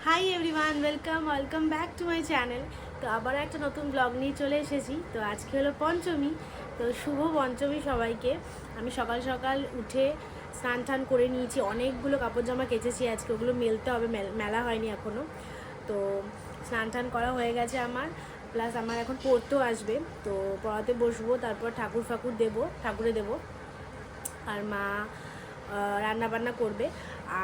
Hi everyone, welcome back to my channel. তো আবার একটা নতুন ব্লগ নিয়ে চলে এসেছি। তো আজকে হলো পঞ্চমী, তো শুভ পঞ্চমী সবাইকে। আমি সকাল সকাল উঠে স্নান টান করে নিয়েছি, অনেকগুলো কাপড় জামা কেচেছি আজকে, ওগুলো মেলতে হবে, মেলা হয়নি এখনও। তো স্নান টান করা হয়ে গেছে আমার, প্লাস আমার এখন পড়তেও আসবে, তো পড়াতে বসবো, তারপর ঠাকুরে দেবো, আর মা রান্না বান্না করবে।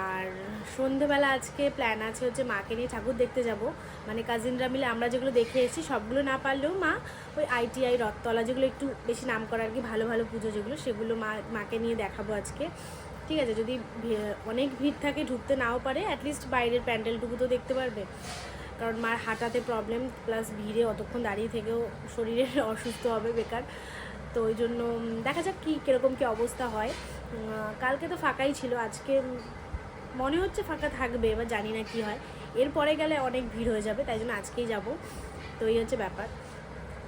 আর সন্ধেবেলা আজকে প্ল্যান আছে হচ্ছে মাকে নিয়ে ঠাকুর দেখতে যাব, মানে কাজিনরা মিলে আমরা যেগুলো দেখে এসেছি সবগুলো না পারলেও মা ওই ITI রথতলা যেগুলো একটু বেশি নাম করা আর কি, ভালো ভালো পুজো যেগুলো, সেগুলো মাকে নিয়ে দেখাবো আজকে। ঠিক আছে, যদি অনেক ভিড় থাকে ঢুকতে নাও পারে, অ্যাটলিস্ট বাইরের প্যান্ডেলটুকু তো দেখতে পারবে, কারণ মার হাঁটাতে প্রবলেম, প্লাস ভিড়ে অতক্ষণ দাঁড়িয়ে থেকেও শরীরের অসুস্থ হবে বেকার। তো ওই জন্য দেখা যাক কীরকম কী অবস্থা হয়। কালকে তো ফাঁকাই ছিল, আজকে মনে হচ্ছে ফাঁকা থাকবে, এবার জানি না কি হয়, এরপরে গেলে অনেক ভিড় হয়ে যাবে, তাই জন্য আজকেই যাব। তো এই হচ্ছে ব্যাপার।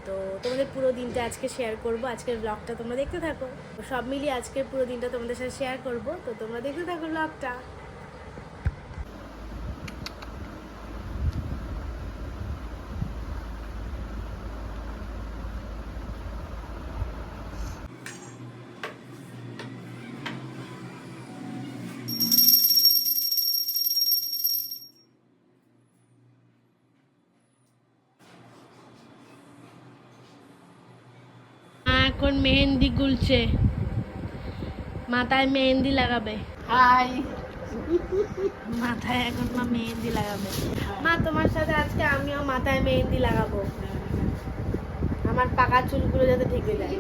তো তোমাদের পুরো দিনটা আজকে শেয়ার করব, আজকের ব্লগটা তোমরা দেখতে থাকো। সব মিলিয়ে আজকের পুরো দিনটা তোমাদের সাথে শেয়ার করব, তো তোমরা দেখতে থাকো ব্লগটা। এখন মেহেন্দি গুলছে, মাথায় মেহেন্দি লাগাবে। হাই, মাথায় এখন মা মেহেন্দি লাগাবে। মা, তোমার সাথে আজকে আমিও মাথায় মেহেন্দি লাগাবো, আমার পাকা চুলগুলো যাতে ঢেকে যায়।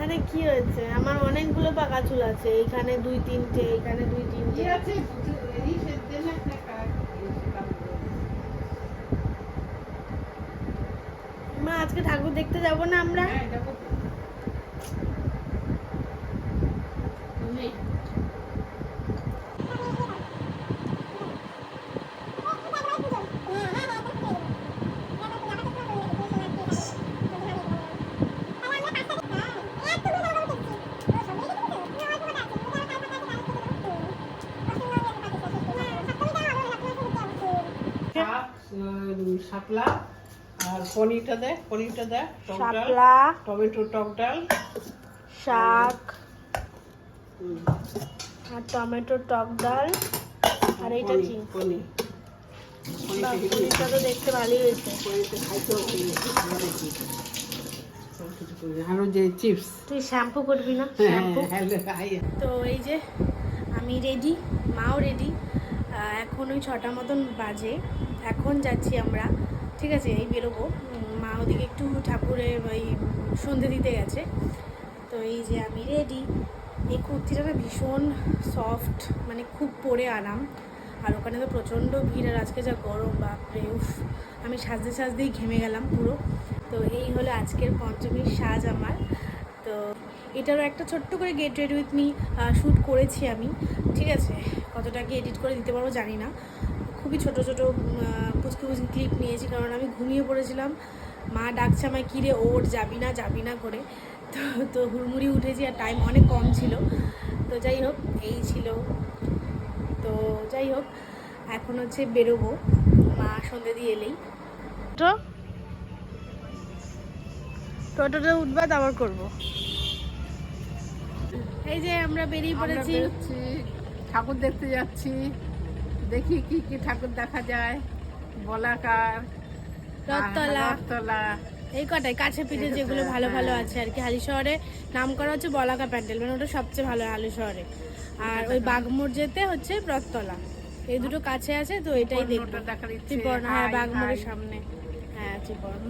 আরে কি হয়েছে, আমার অনেকগুলো পাকা চুল আছে, এইখানে 2-3টে, এখানে 2-3টে আছে। মা, আজকে ঠাকুর দেখতে যাবো না আমরা? শাপলা আর পনিরটা দে, শাপলা, টমেটো টক ডাল, শাক আর টমেটো টক ডাল, আর এইটা কি? পনির। পনিরটা তো দেখতে ভালোই হয়েছে। আরো যে চিপস। তুই শ্যাম্পু করবি না? তো এই যে আমি রেডি, মাও রেডি, এখন ওই 6টা মতন বাজে, এখন যাচ্ছি আমরা। ঠিক আছে, এই বেরোবো, মা ওদিকে একটু ঠাকুরে ওই সন্ধে দিতে গেছে। তো এই যে আমি রেডি। এই কুর্তিটা না ভীষণ সফট, মানে খুব পরে আরাম, আর ওখানে তো প্রচণ্ড ভিড়, আর আজকে যা গরম, বাপরে উফ, আমি সাজতেই ঘেমে গেলাম পুরো। তো এই হলো আজকের পঞ্চমীর সাজ আমার। তো এটারও একটা ছোট্ট করে get ready with me shoot করেছি আমি। ঠিক আছে, কতটা কি এডিট করে দিতে পারবো জানি না, খুবই ছোটো পুচকি ক্লিপ নিয়েছি, কারণ আমি ঘুমিয়ে পড়েছিলাম, মা ডাকছে আমায়, কিরে ওর যাবি না করে, তো হুড়মুড়ি উঠেছি, আর টাইম অনেক কম ছিল। তো যাই হোক, এই ছিল। তো যাই হোক, এখন হচ্ছে বেরোবো, মা সন্ধে দিয়ে এলেই। টোটোতে উঠবা, তারপর করবো। এই যে আমরা বেরিয়ে পড়েছি, ঠাকুর দেখতে যাচ্ছি, দেখি কি কি ঠাকুর দেখা যায়। বলাকার, রথতলা, এই কটাই কাছে পিঠে যেগুলো ভালো ভালো আছে আর কি। হালি শহরে নাম করা হচ্ছে বলাকা প্যান্ডেল, মানে ওটা সবচেয়ে ভালো হালি শহরে। আর ওই বাগমোড় যেতে হচ্ছে রথতলা, এই দুটো কাছে আছে, তো এটাই দেখবো। ত্রিপর্ণ, হ্যাঁ, বাগমোড়ের সামনে, হ্যাঁ ত্রিপর্ণ।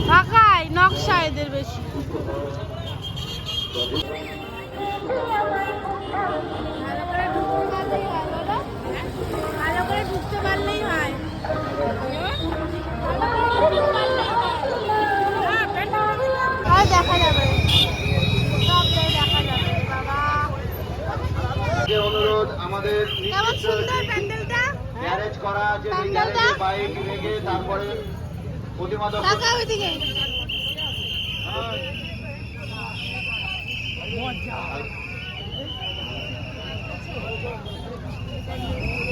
ফাঁকাই নকশা এদের বেশি। ভালো করে ঢুকতে পারলেই হয়। দেখা যাবে, সবটাই দেখা যাবে বাবা। যে অনুরোধ আমাদের কেমন সুন্দর প্যান্ডেলটা, গ্যারেজ করা আছে, সেই প্যান্ডেলটা? গ্যারেজে বাইক রেখে তারপরে প্রতিমা দর্শন। টাকা ওইদিকে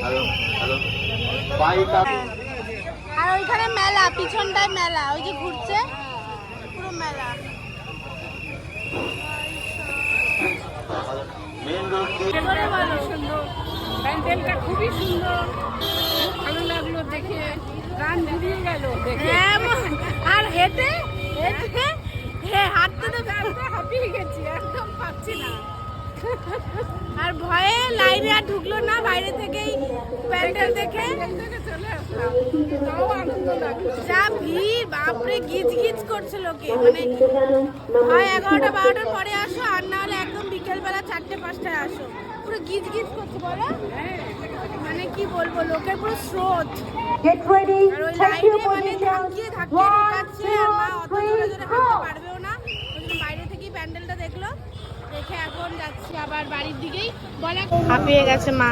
হ্যালো হ্যালো বাইক আর ওইখানে মেলা, পিছনটায় মেলা, ওই যে ঘুরছে পুরো মেলা। মেন রোড এবারে বলো। সুন্দর প্যান্ডেলটা, খুবই সুন্দর, খুব ভালো লাগলো দেখে, প্রাণ জুড়িয়ে গেল দেখে। হ্যাঁ, আর হেঁটে হেঁটে হাঁটতে তো হাঁপিয়ে গেছি, একদম পাচ্ছি না। আর ভয়ে লাইনে আর ঢুকলো না, বাইরে থেকেই প্যান্ডেল দেখে দেখে চলে আসলাম, তাও আনন্দ লাগলো। যা ভিড়, বাপরে গিজ গিজ করছে লোকে, মানে হয় 11টা 12টার পরে আসো, আর না হলে একদম বিকেলবেলা 4টে 5টায় আসো, পুরো গিজ গিজ করছে বলো, মানে কি বলবো, লোকের পুরো স্রোত। Get ready, আর ওই check লাইনে your মানে position. ধাক্কিয়ে ধাক্কিয়ে 1, ঢোকাচ্ছে, আর মা 2, অত জোরে 3, জোরে হাঁটতে go! পারবেও না, ওই জন্য বাইরে থেকেই প্যান্ডেলটা দেখলো, দেখে এখন যাচ্ছি আবার বাড়ির দিকেই। বলে হাঁপিয়ে গেছে মা,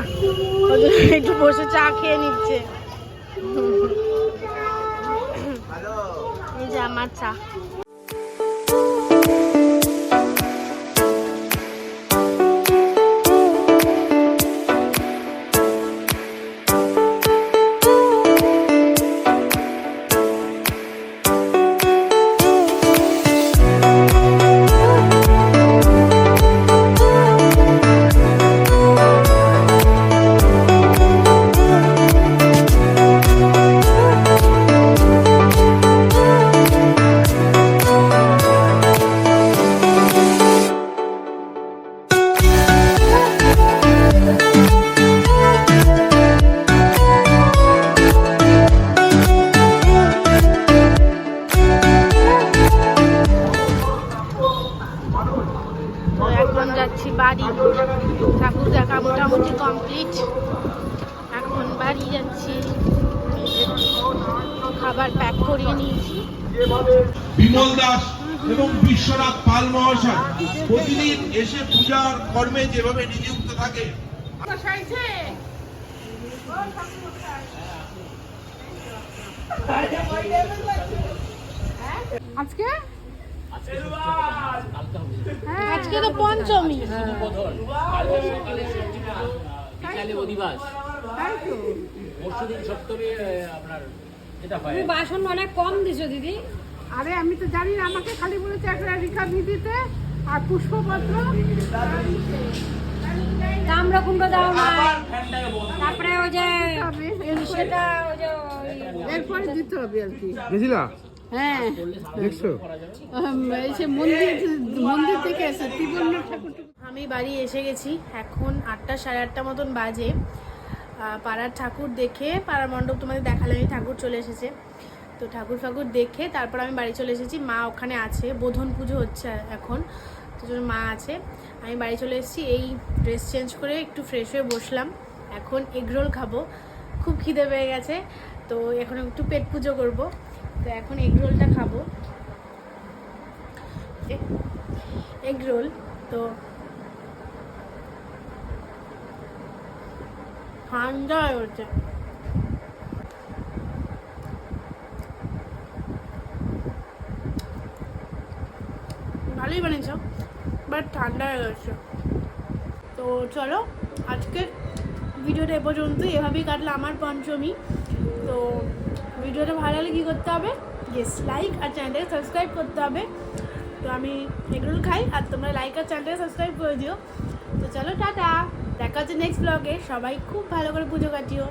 ওই জন্য একটু বসে চা খেয়ে নিচ্ছে। এই যে আমার চা। তো এখন যাচ্ছি বাড়ি, ঠাকুর দেখা মোটামুটি কমপ্লিট, এখন বাড়ি যাচ্ছি। খাবার প্যাক করিয়ে নিয়েছি। বিমল দাস এবং বিশ্বনাথ পাল মহাশয় প্রতিদিন এসে পূজার কর্মে যেভাবে নিযুক্ত থাকে। আজকে আজকে তো পঞ্চমী, বিকালে অধিবাস, তাই তো। পরশুদিন সপ্তমী আপনার এটা হয়। বাসন অনেক কম দিছো দিদি। আরে আমি তো জানি না, আমাকে খালি বলেছে একটা রিকার্ডি দিতে আর পুষ্পপত্র। তাম্র কুণ্ড দাও না, তারপরে ওই যে সেটা ওই যে এরপরে দিতে হবে আর কি। গেছিলা হ্যাঁ, দেখছো? এই সে মন্দির থেকে এসে ত্রিবর্ণ ঠাকুর। আমি বাড়ি এসে গেছি, এখন 8টা 8:30 মতন বাজে। পাড়ার ঠাকুর দেখে, পাড়ার মণ্ডপ তোমাদের দেখালাম, ঠাকুর চলে এসেছে, তো ঠাকুর ফাকুর দেখে তারপর আমি বাড়ি চলে এসেছি। মা ওখানে আছে, বোধন পুজো হচ্ছে এখন, তো জন্য মা আছে। আমি বাড়ি চলে এসেছি, এই ড্রেস চেঞ্জ করে একটু ফ্রেশ হয়ে বসলাম, এখন এগরোল খাবো, খুব খিদে পেয়ে গেছে, তো এখন একটু পেট পুজো করব, তো এখন এগরোলটা খাবো, এগরোল। তো ঠান্ডা হয়ে উঠছে, ভালোই বানিয়েছ, বাট ঠান্ডা হয়ে গেছে। তো চলো, আজকে ভিডিওটা এ পর্যন্তই, এভাবেই কাটলো আমার পঞ্চমী। তো ভিডিওটা ভালো লাগলে কী করতে হবে, ইয়েস লাইক আর চ্যানেলটাকে সাবস্ক্রাইব করতে হবে। তো আমি এগরোল খাই, আর তোমরা লাইক আর চ্যানেলটাকে সাবস্ক্রাইব করে দিও। তো চলো টাটা, দেখা হচ্ছে নেক্সট ব্লগে। সবাই খুব ভালো করে পুজো কাটিও।